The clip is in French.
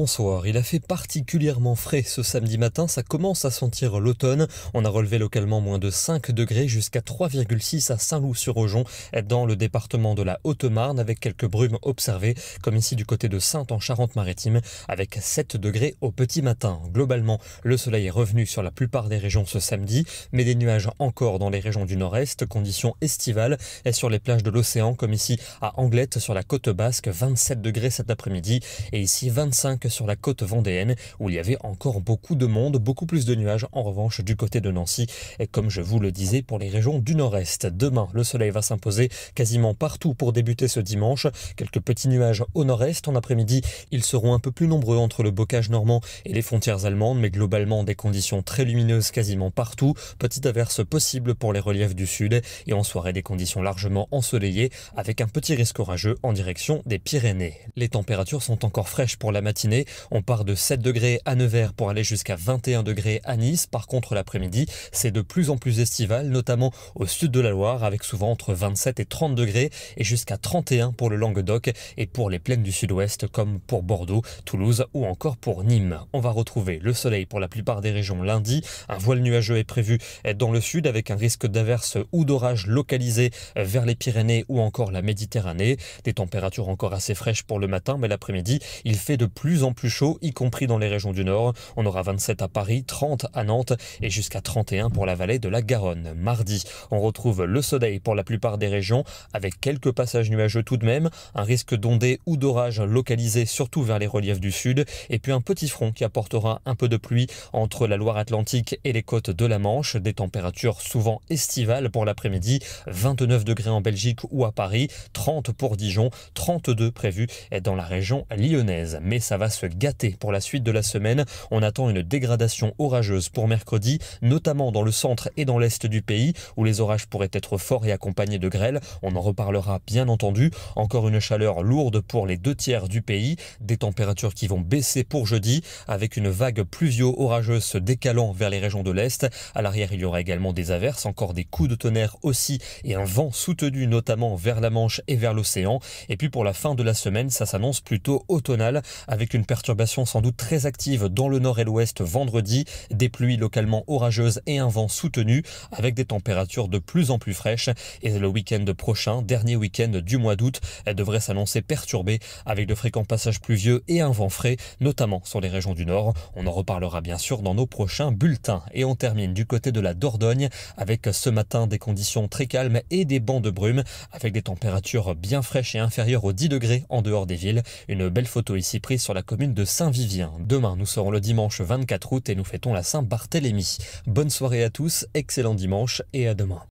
bonsoir. Il a fait particulièrement frais ce samedi matin, ça commence à sentir l'automne. On a relevé localement moins de 5 degrés jusqu'à 3,6 à Saint-Loup-sur-Aujon dans le département de la Haute-Marne avec quelques brumes observées comme ici du côté de Saintes en Charente-Maritime avec 7 degrés au petit matin. Globalement, le soleil est revenu sur la plupart des régions ce samedi, mais des nuages encore dans les régions du nord-est, conditions estivales et sur les plages de l'océan comme ici à Anglette sur la côte basque, 27 degrés cet après-midi et ici 25 sur la côte vendéenne où il y avait encore beaucoup de monde, beaucoup plus de nuages en revanche du côté de Nancy et comme je vous le disais pour les régions du nord-est. Demain, le soleil va s'imposer quasiment partout pour débuter ce dimanche. Quelques petits nuages au nord-est. En après-midi, ils seront un peu plus nombreux entre le bocage normand et les frontières allemandes, mais globalement des conditions très lumineuses quasiment partout. Petite averse possible pour les reliefs du sud et en soirée des conditions largement ensoleillées avec un petit risque orageux en direction des Pyrénées. Les températures sont encore fraîches pour la matinée. On part de 7 degrés à Nevers pour aller jusqu'à 21 degrés à Nice. Par contre, l'après-midi, c'est de plus en plus estival, notamment au sud de la Loire, avec souvent entre 27 et 30 degrés et jusqu'à 31 pour le Languedoc et pour les plaines du sud-ouest comme pour Bordeaux, Toulouse ou encore pour Nîmes. On va retrouver le soleil pour la plupart des régions lundi. Un voile nuageux est prévu dans le sud avec un risque d'averse ou d'orage localisé vers les Pyrénées ou encore la Méditerranée. Des températures encore assez fraîches pour le matin, mais l'après-midi, il fait de plus en plus chaud, y compris dans les régions du nord. On aura 27 à Paris, 30 à Nantes et jusqu'à 31 pour la vallée de la Garonne. Mardi, on retrouve le soleil pour la plupart des régions avec quelques passages nuageux tout de même, un risque d'ondées ou d'orage localisé surtout vers les reliefs du sud et puis un petit front qui apportera un peu de pluie entre la Loire-Atlantique et les côtes de la Manche. Des températures souvent estivales pour l'après-midi, 29 degrés en Belgique ou à Paris, 30 pour Dijon, 32 prévus dans la région lyonnaise. Mais ça va se gâter pour la suite de la semaine. On attend une dégradation orageuse pour mercredi, notamment dans le centre et dans l'est du pays, où les orages pourraient être forts et accompagnés de grêle. On en reparlera bien entendu. Encore une chaleur lourde pour les 2/3 du pays. Des températures qui vont baisser pour jeudi, avec une vague pluvio-orageuse se décalant vers les régions de l'est. À l'arrière, il y aura également des averses, encore des coups de tonnerre aussi, et un vent soutenu notamment vers la Manche et vers l'océan. Et puis pour la fin de la semaine, ça s'annonce plutôt automnal, avec une perturbation sans doute très active dans le nord et l'ouest vendredi, des pluies localement orageuses et un vent soutenu avec des températures de plus en plus fraîches. Et le week-end prochain, dernier week-end du mois d'août, elle devrait s'annoncer perturbée avec de fréquents passages pluvieux et un vent frais, notamment sur les régions du nord. On en reparlera bien sûr dans nos prochains bulletins. Et on termine du côté de la Dordogne avec ce matin des conditions très calmes et des bancs de brume avec des températures bien fraîches et inférieures aux 10 degrés en dehors des villes. Une belle photo ici prise sur la commune de Saint-Vivien. Demain, nous serons le dimanche 24 août et nous fêtons la Saint-Barthélemy. Bonne soirée à tous, excellent dimanche et à demain.